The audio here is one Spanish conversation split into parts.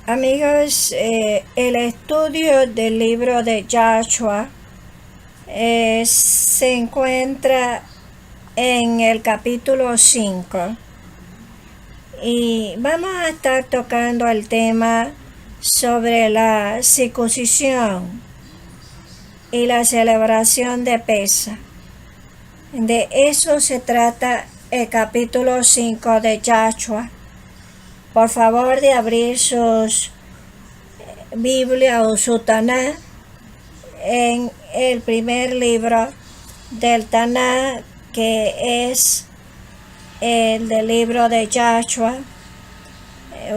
Amigos, el estudio del libro de Joshua se encuentra en el capítulo 5 y vamos a estar tocando el tema sobre la circuncisión y la celebración de Pesaj. De eso se trata el capítulo 5 de Joshua. Por favor de abrir sus Biblia o su Tanaj en el primer libro del Tanaj, que es el del libro de Joshua.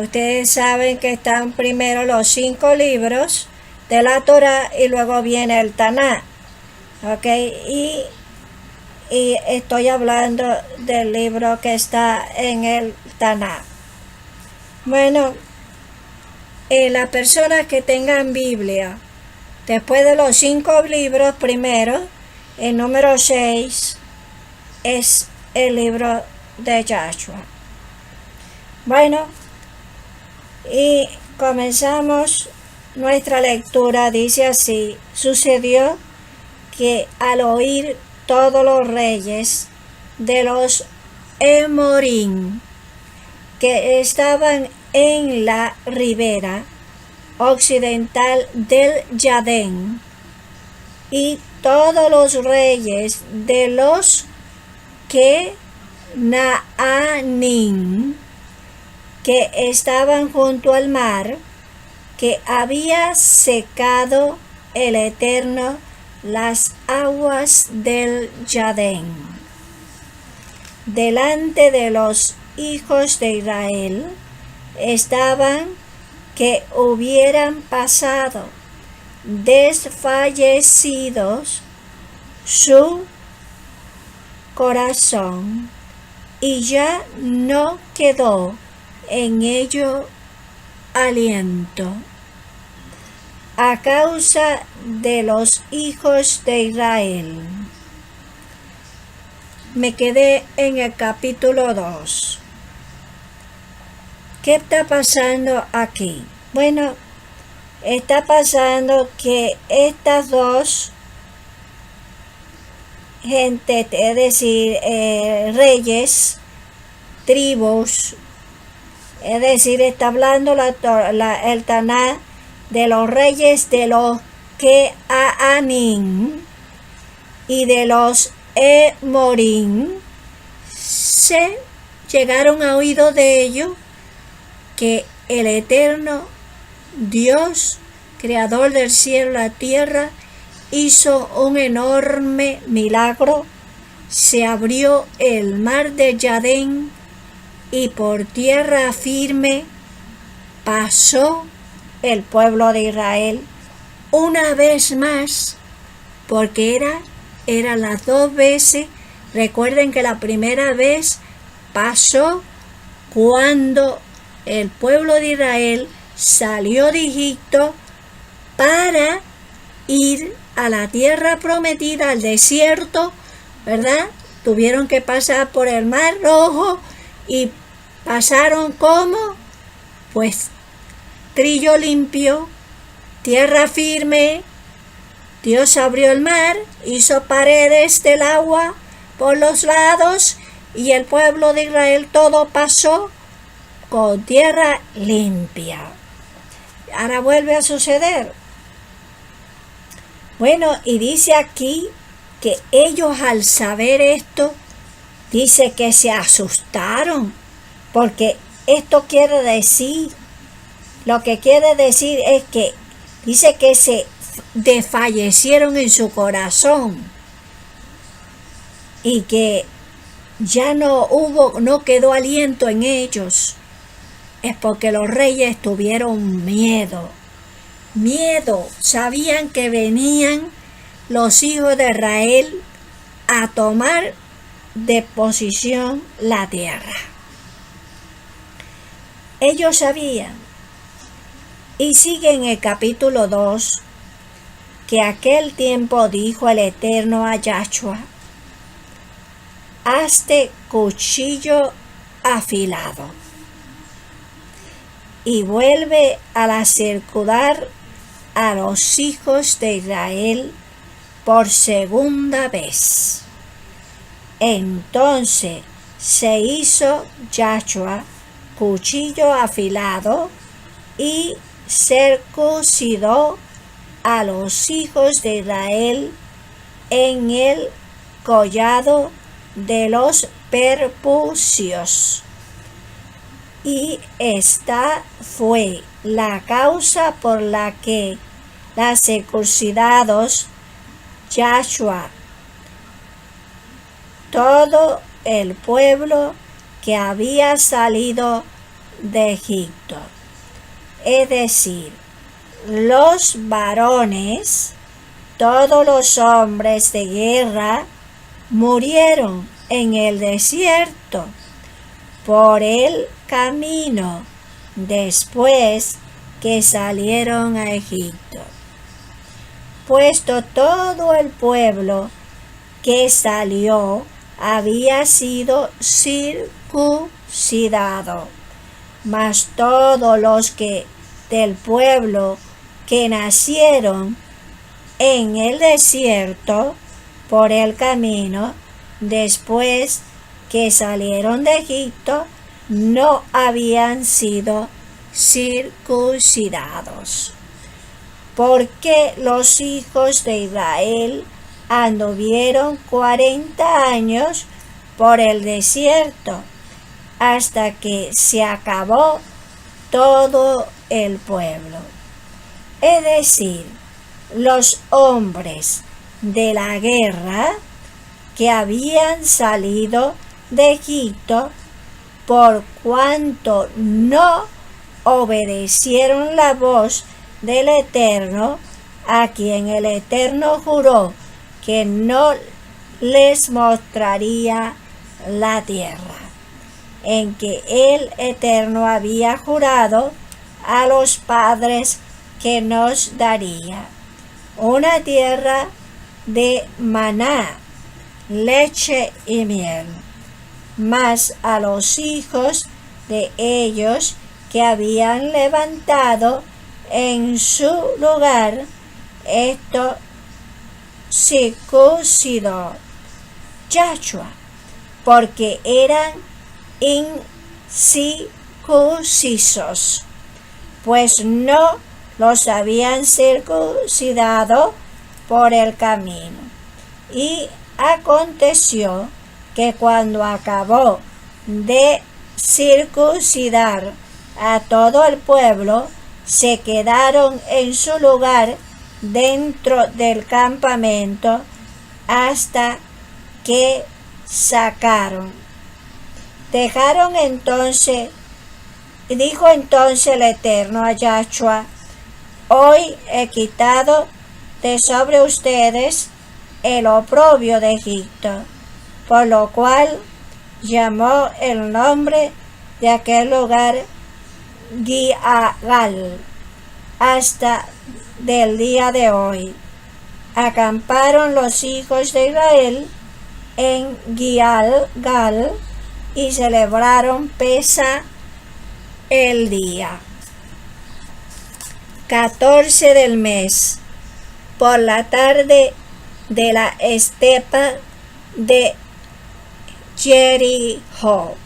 Ustedes saben que están primero los 5 libros de la Torah y luego viene el Tanaj. ¿Ok? Y estoy hablando del libro que está en el Tanaj. Bueno, las personas que tengan Biblia, después de los 5 libros primero, el número 6 es el libro de Joshua. Bueno, y comenzamos nuestra lectura. Dice así: sucedió que al oír todos los reyes de los Emorim que estaban en la ribera occidental del Yadén, y todos los reyes de los Kenaanim que estaban junto al mar, que había secado el Eterno las aguas del Yadén delante de los hijos de Israel, estaban que hubieran pasado desfallecidos su corazón, y ya no quedó en ello aliento a causa de los hijos de Israel. Me quedé en el capítulo 2. ¿Qué está pasando aquí? Bueno, está pasando que estas dos gente, es decir, reyes, tribus, es decir, está hablando el Tanaj de los reyes de los Kenaanim y de los Emorim, se llegaron a oído de ellos que el Eterno Dios, creador del cielo y la tierra, hizo un enorme milagro. Se abrió el mar de Yadén y por tierra firme pasó el pueblo de Israel una vez más, porque era las 2 veces. Recuerden que la primera vez pasó cuando el pueblo de Israel salió de Egipto para ir a la tierra prometida, al desierto, ¿verdad? Tuvieron que pasar por el Mar Rojo y pasaron como, pues, trillo limpio, tierra firme. Dios abrió el mar, hizo paredes del agua por los lados, y el pueblo de Israel todo pasó con tierra limpia. Ahora vuelve a suceder. Bueno, y dice aquí que ellos, al saber esto, dice que se asustaron, porque esto quiere decir, lo que quiere decir es que dice que se desfallecieron en su corazón y que ya no quedó aliento en ellos. Es porque los reyes tuvieron miedo, sabían que venían los hijos de Israel a tomar de posesión la tierra. Ellos sabían. Y sigue en el capítulo 2, que aquel tiempo dijo el Eterno a Joshua: hazte cuchillo afilado y vuelve a la circundar a los hijos de Israel por segunda vez. Entonces se hizo Joshua cuchillo afilado y circuncidó a los hijos de Israel en el collado de los prepucios. Y esta fue la causa por la que los circuncidados Joshua, todo el pueblo que había salido de Egipto, es decir, los varones, todos los hombres de guerra, murieron en el desierto por el camino después que salieron a Egipto, puesto todo el pueblo que salió había sido circuncidado, mas todos los que del pueblo que nacieron en el desierto por el camino después que salieron de Egipto no habían sido circuncidados, porque los hijos de Israel anduvieron 40 años por el desierto hasta que se acabó todo el pueblo, es decir, los hombres de la guerra que habían salido de Egipto, por cuanto no obedecieron la voz del Eterno, a quien el Eterno juró que no les mostraría la tierra, en que el Eterno había jurado a los padres que nos daría, una tierra de maná, leche y miel. Mas a los hijos de ellos que habían levantado en su lugar, esto circuncidó Joshua, porque eran incircuncisos, pues no los habían circuncidado por el camino. Y aconteció que cuando acabó de circuncidar a todo el pueblo, se quedaron en su lugar dentro del campamento hasta que sacaron. Dejaron entonces, dijo entonces el Eterno a Joshua: hoy he quitado de sobre ustedes el oprobio de Egipto, por lo cual llamó el nombre de aquel lugar Gilgal hasta del día de hoy. Acamparon los hijos de Israel en Gilgal y celebraron Pesa el día 14 del mes, por la tarde de la estepa de Jericó.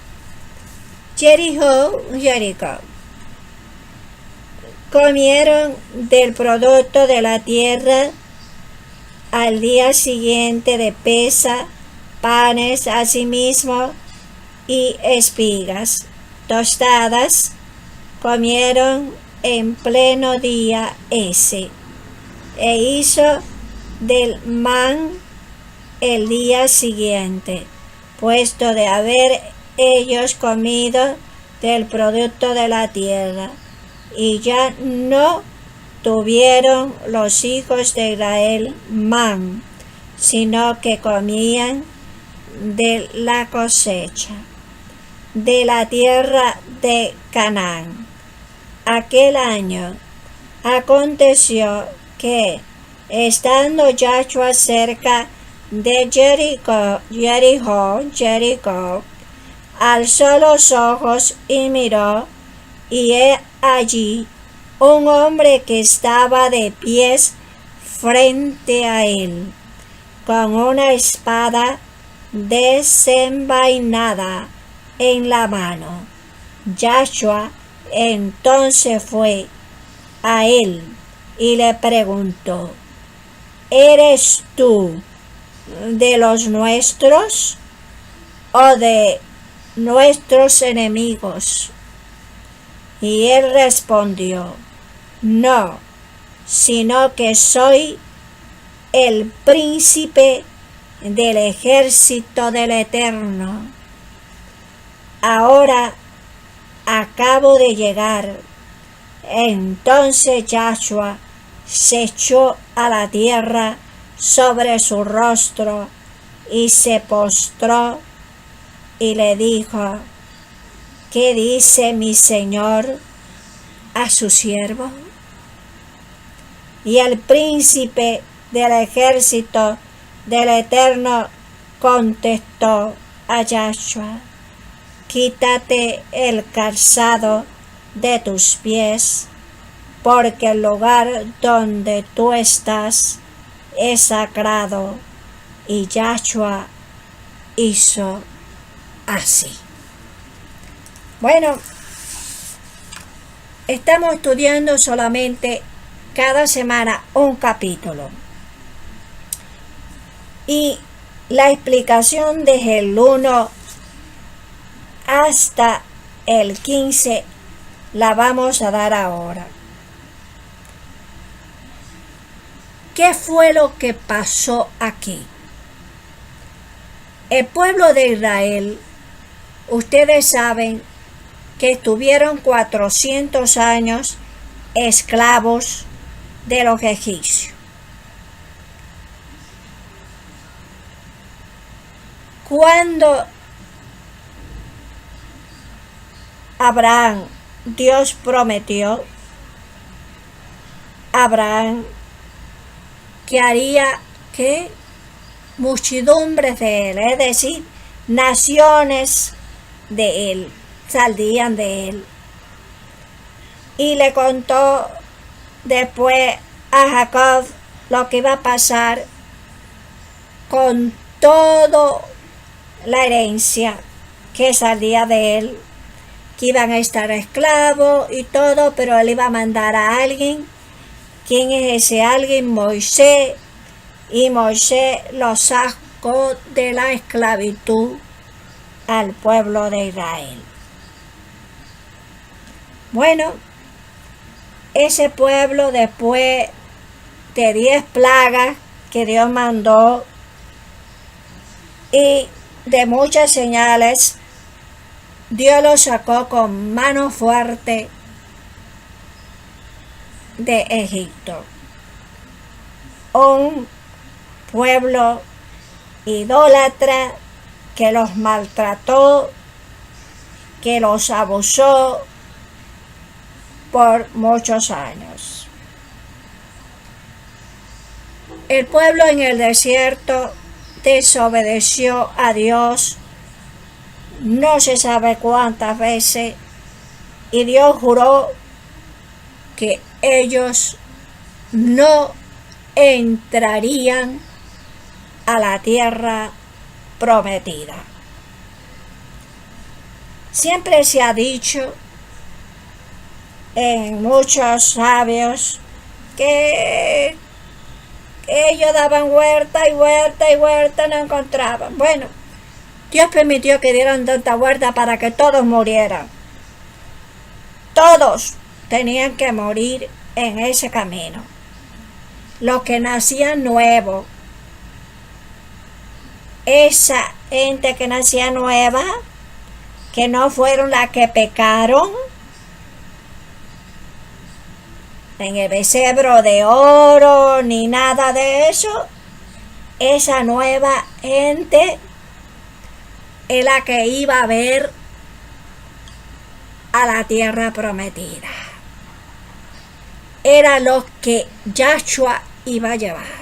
Comieron del producto de la tierra al día siguiente de Pesa, panes asimismo y espigas tostadas. Comieron en pleno día ese, e hizo del man el día siguiente, puesto de haber ellos comido del producto de la tierra, y ya no tuvieron los hijos de Israel man, sino que comían de la cosecha de la tierra de Canaán. Aquel año aconteció que, estando Joshua cerca de Jericó, alzó los ojos y miró, y he allí un hombre que estaba de pies frente a él, con una espada desenvainada en la mano. Yahshua entonces fue a él y le preguntó: ¿eres tú de los nuestros o de nuestros enemigos? Y él respondió: no, sino que soy el príncipe del ejército del Eterno. Ahora acabo de llegar. Entonces Yahshua se echó a la tierra sobre su rostro y se postró y le dijo: ¿qué dice mi Señor a su siervo? Y el príncipe del ejército del Eterno contestó a Yahshua: quítate el calzado de tus pies, porque el lugar donde tú estás es sagrado. Y Yahshua hizo así. Bueno, estamos estudiando solamente cada semana un capítulo. Y la explicación desde el 1 hasta el 15 la vamos a dar ahora. ¿Qué fue lo que pasó aquí? El pueblo de Israel, ustedes saben que estuvieron 400 años esclavos de los egipcios. Cuando Abraham, Dios prometió a Abraham que haría que muchedumbres de él, es decir, naciones de él, saldrían de él. Y le contó después a Jacob lo que iba a pasar con toda la herencia que salía de él, que iban a estar esclavos y todo, pero él iba a mandar a alguien. ¿Quién es ese alguien? Moisés. Y Moisés lo sacó de la esclavitud al pueblo de Israel. Bueno, ese pueblo, después de 10 plagas que Dios mandó y de muchas señales, Dios lo sacó con mano fuerte de Egipto. Un pueblo idólatra que los maltrató, que los abusó por muchos años. El pueblo en el desierto desobedeció a Dios no se sabe cuántas veces, y Dios juró que ellos no entrarían a la tierra prometida. Siempre se ha dicho en muchos sabios que ellos daban vuelta y vuelta y vuelta, no encontraban. Bueno, Dios permitió que dieran tanta vuelta para que todos murieran. Todos tenían que morir en ese camino. Los que nacían nuevos, esa gente que nacía nueva, que no fueron las que pecaron en el becerro de oro ni nada de eso, esa nueva gente es la que iba a ver a la tierra prometida. Era lo que Yahshua iba a llevar.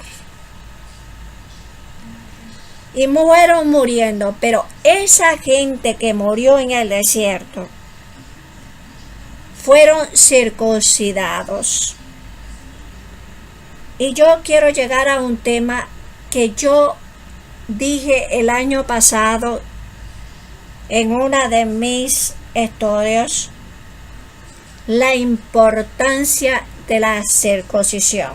Y fueron muriendo, pero esa gente que murió en el desierto fueron circuncidados. Y yo quiero llegar a un tema que yo dije el año pasado en una de mis estudios, la importancia de la circuncisión.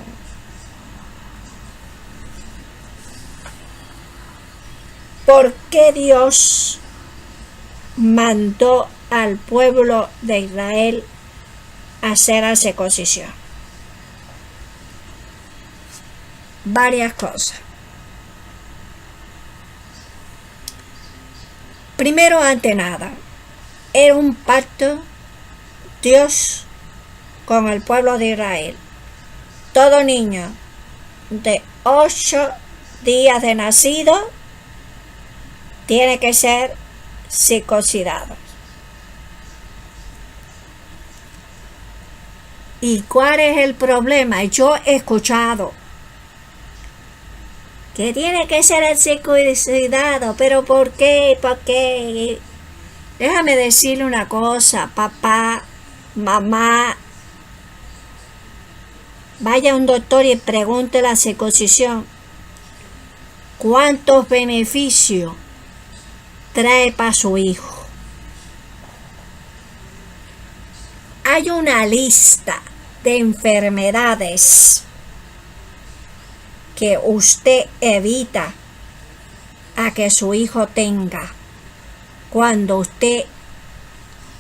¿Por qué Dios mandó al pueblo de Israel a hacer la circuncisión? Varias cosas. Primero, ante nada, era un pacto Dios con el pueblo de Israel. Todo niño de 8 días de nacido tiene que ser circuncidado. ¿Y cuál es el problema? Yo he escuchado que tiene que ser el circuncidado, pero ¿por qué? ¿Por qué? Déjame decirle una cosa, papá, mamá, vaya a un doctor y pregunte la circuncisión. ¿Cuántos beneficios trae para su hijo? Hay una lista de enfermedades que usted evita a que su hijo tenga cuando usted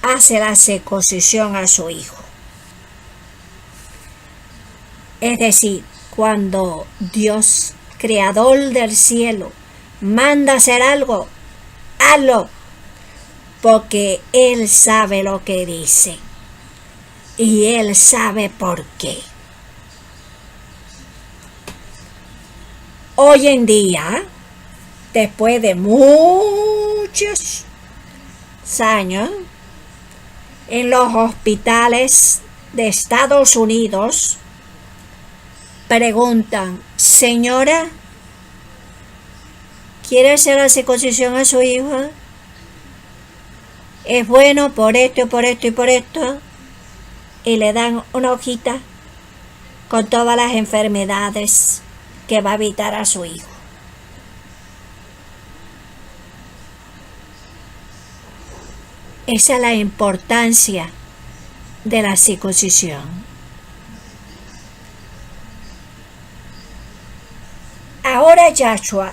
hace la circuncisión a su hijo. Es decir, cuando Dios, creador del cielo, manda hacer algo, hazlo, porque Él sabe lo que dice y Él sabe por qué. Hoy en día, después de muchos años, en los hospitales de Estados Unidos preguntan: señora, ¿quiere hacer la circuncisión a su hijo? Es bueno por esto y por esto y por esto. Y le dan una hojita con todas las enfermedades que va a evitar a su hijo. Esa es la importancia de la circuncisión. Ahora Yahshua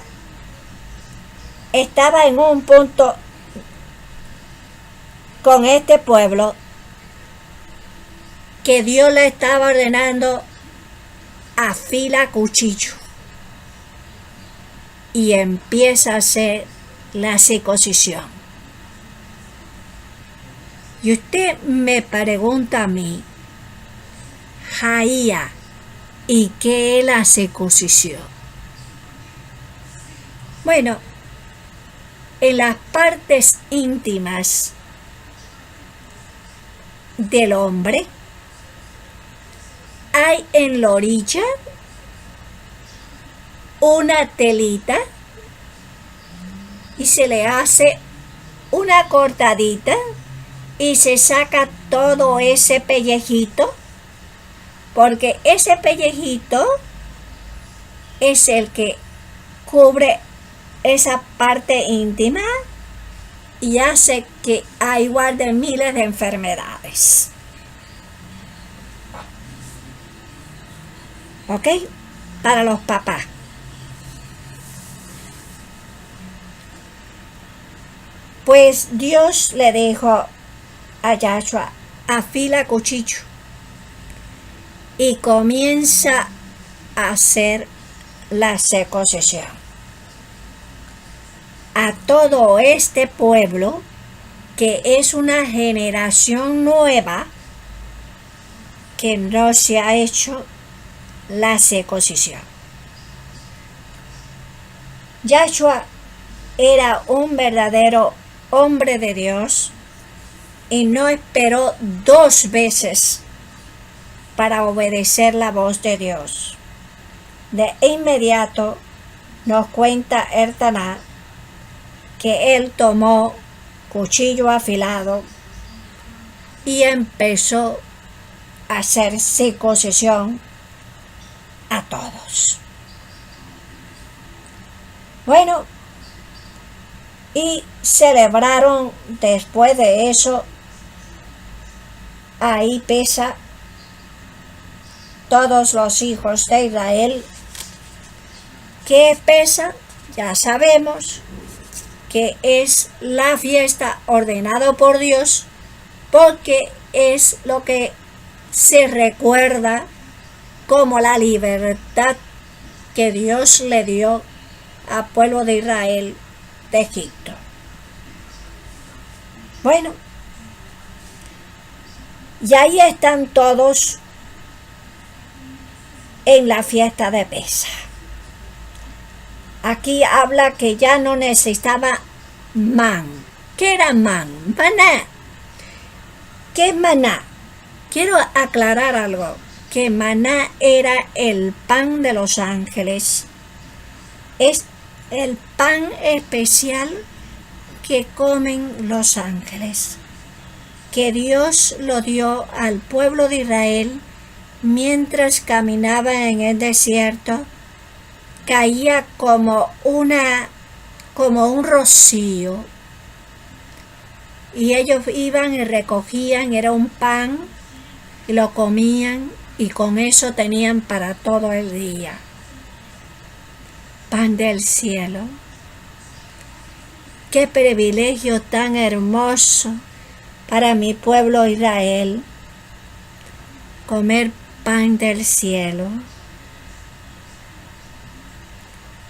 estaba en un punto con este pueblo que Dios le estaba ordenando: afila cuchillo y empieza a hacer la circuncisión. Y usted me pregunta a mí, Jaía, ¿y qué es la circuncisión? Bueno, en las partes íntimas del hombre hay en la orilla una telita y se le hace una cortadita y se saca todo ese pellejito, porque ese pellejito es el que cubre esa parte íntima y hace que hay igual de miles de enfermedades. ¿Ok? Para los papás. Pues Dios le dijo a Yahshua: afila cuchillo y comienza a hacer la circuncisión a todo este pueblo, que es una generación nueva que no se ha hecho la circuncisión. Yahshua era un verdadero hombre de Dios y no esperó 2 veces para obedecer la voz de Dios. De inmediato nos cuenta el Taná que él tomó cuchillo afilado y empezó a hacer circuncisión a todos. Bueno, y celebraron después de eso, ahí pesa, todos los hijos de Israel. ¿Qué pesa? Ya sabemos que es la fiesta ordenada por Dios, porque es lo que se recuerda como la libertad que Dios le dio al pueblo de Israel de Egipto. Bueno, y ahí están todos en la fiesta de Pesaj. Aquí habla que ya no necesitaba man. ¿Qué era man? Maná. ¿Qué es maná? Quiero aclarar algo, que maná era el pan de los ángeles. Es el pan especial que comen los ángeles, que Dios lo dio al pueblo de Israel mientras caminaba en el desierto. Caía como un rocío, y ellos iban y recogían, era un pan, y lo comían, y con eso tenían para todo el día. Pan del cielo. Qué privilegio tan hermoso para mi pueblo Israel, comer pan del cielo.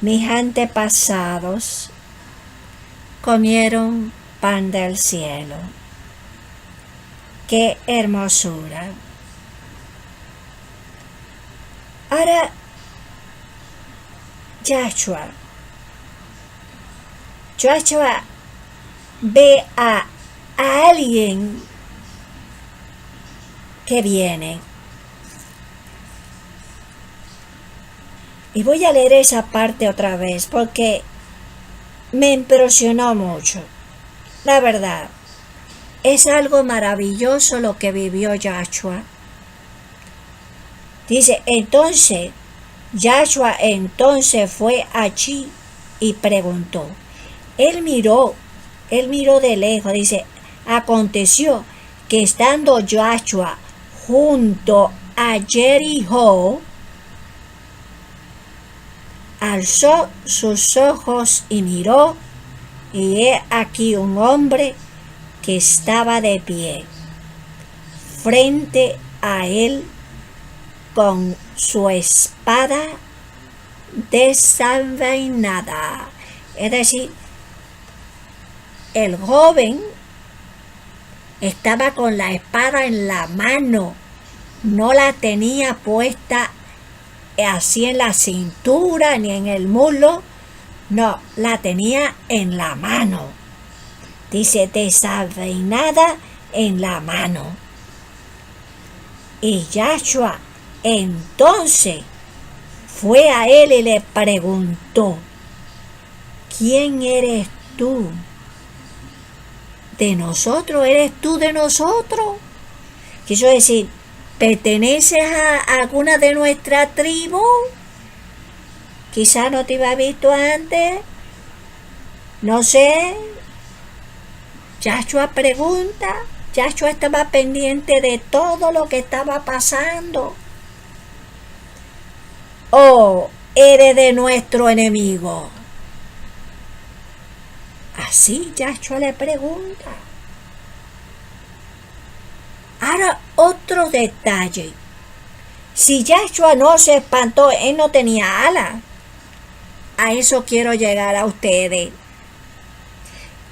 Mis antepasados comieron pan del cielo. ¡Qué hermosura! Ahora, Joshua ve a alguien que viene. Y voy a leer esa parte otra vez porque me impresionó mucho. La verdad, es algo maravilloso lo que vivió Joshua. Dice, entonces, Joshua fue allí y preguntó. Él miró de lejos, dice, aconteció que estando Joshua junto a Jericó, alzó sus ojos y miró, y he aquí un hombre que estaba de pie frente a él con su espada desenvainada. Es decir, el joven estaba con la espada en la mano, no la tenía puesta así en la cintura ni en el muslo, no, la tenía en la mano. Dice, desenvainada en la mano. Y Joshua entonces fue a él y le preguntó, ¿quién eres tú? ¿De nosotros? ¿Eres tú de nosotros? Quiso decir, ¿perteneces a alguna de nuestra tribu? Quizás no te había visto antes. No sé. Joshua pregunta. Joshua estaba pendiente de todo lo que estaba pasando. ¿O eres de nuestro enemigo? Así Joshua le pregunta. Ahora otro detalle. Si Joshua no se espantó, él no tenía alas. A eso quiero llegar a ustedes.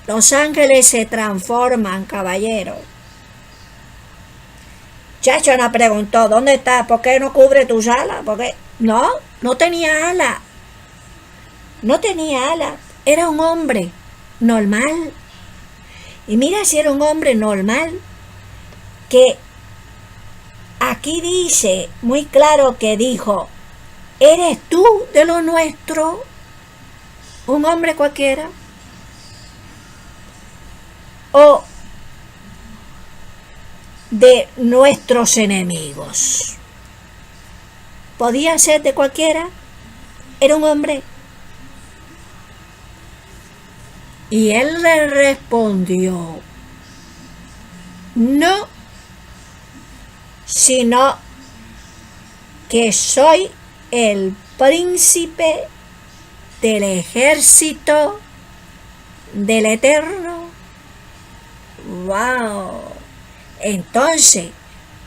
Los ángeles se transforman, caballero. Joshua no preguntó, ¿dónde está? ¿Por qué no cubre tus alas? Porque no tenía alas. No tenía alas. Era un hombre normal. Y mira si era un hombre normal, que aquí dice muy claro que dijo, ¿eres tú de lo nuestro? Un hombre cualquiera. O de nuestros enemigos. Podía ser de cualquiera, era un hombre. Y él le respondió, no, sino que soy el príncipe del ejército del Eterno. ¡Wow! Entonces,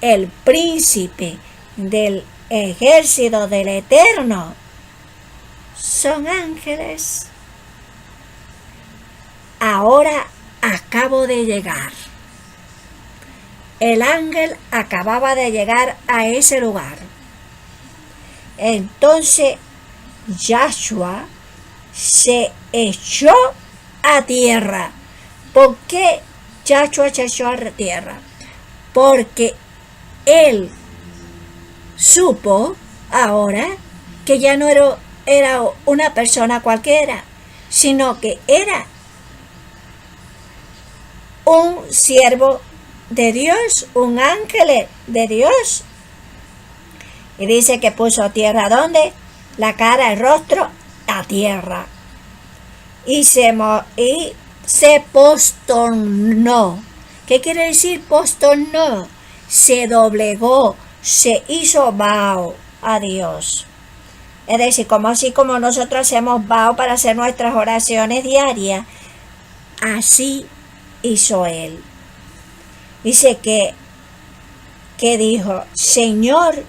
el príncipe del ejército del Eterno son ángeles. Ahora acabo de llegar. El ángel acababa de llegar a ese lugar. Entonces, Yahshua se echó a tierra. ¿Por qué Yahshua se echó a tierra? Porque él supo ahora que ya no era una persona cualquiera, sino que era un siervo de Dios, un ángel de Dios. Y dice que puso tierra, ¿dónde? La cara, el rostro, a tierra. Y se postornó. ¿Qué quiere decir postornó? Se doblegó, se hizo vaho a Dios. Es decir, así como nosotros hacemos vaho para hacer nuestras oraciones diarias, así hizo él. Dice que dijo, Señor,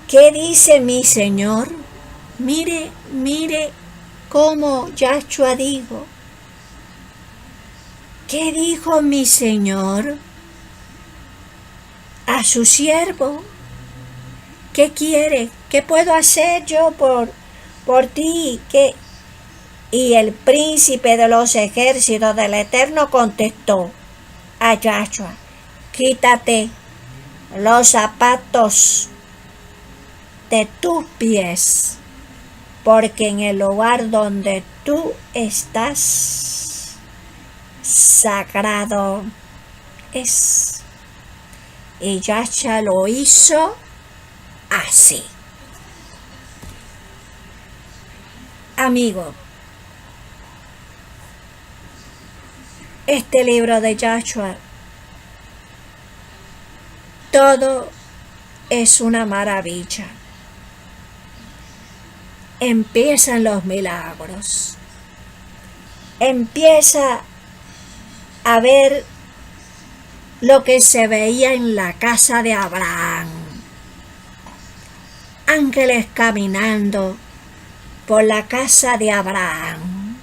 ¿qué dice mi Señor? Mire cómo Yahshua dijo. ¿Qué dijo mi Señor a su siervo? ¿Qué quiere? ¿Qué puedo hacer yo por ti? Y el príncipe de los ejércitos del Eterno contestó a Yahshua, quítate los zapatos de tus pies, porque en el lugar donde tú estás, sagrado es. Y Yahshua lo hizo así. Amigo, este libro de Yahshua, todo es una maravilla. Empiezan los milagros. Empieza a ver lo que se veía en la casa de Abraham. Ángeles caminando por la casa de Abraham.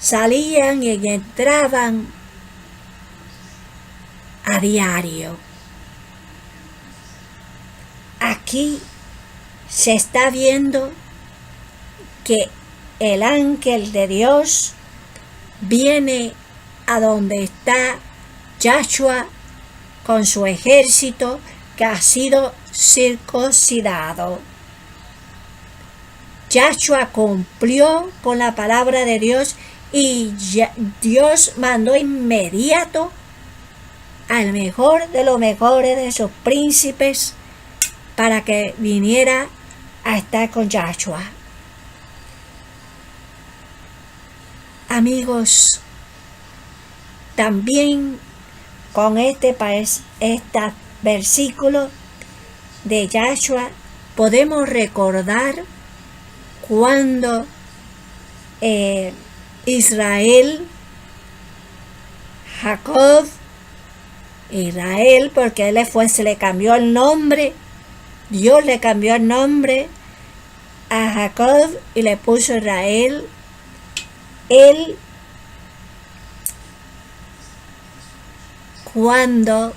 Salían y entraban a diario. Aquí se está viendo que el ángel de Dios viene a donde está Yahshua con su ejército que ha sido circuncidado. Yahshua cumplió con la palabra de Dios y Dios mandó inmediato al mejor de los mejores de sus príncipes para que viniera a estar con Yahshua. Amigos, también con este versículo de Yahshua podemos recordar cuando Israel, porque se le cambió el nombre, Dios le cambió el nombre a Jacob y le puso Israel. Él, cuando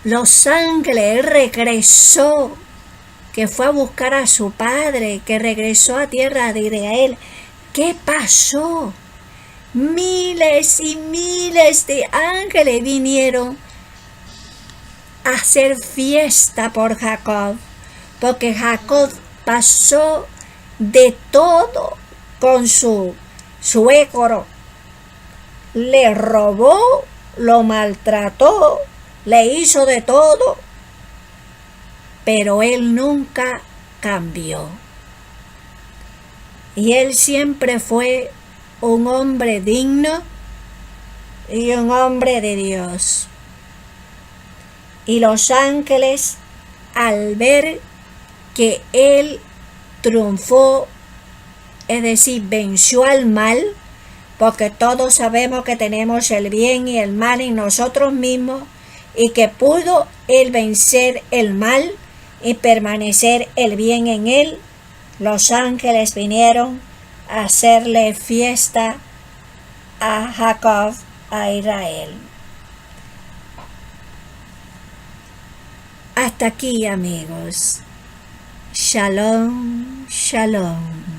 los ángeles regresó, que fue a buscar a su padre, que regresó a tierra de Israel, ¿qué pasó? Miles y miles de ángeles vinieron a hacer fiesta por Jacob, porque Jacob pasó de todo con su suegro le robó, lo maltrató, le hizo de todo, pero él nunca cambió. Y él siempre fue un hombre digno y un hombre de Dios. Y los ángeles, al ver que él triunfó, es decir, venció al mal, porque todos sabemos que tenemos el bien y el mal en nosotros mismos, y que pudo él vencer el mal y permanecer el bien en él, los ángeles vinieron a hacerle fiesta a Jacob, a Israel. Hasta aquí, amigos. Shalom, shalom.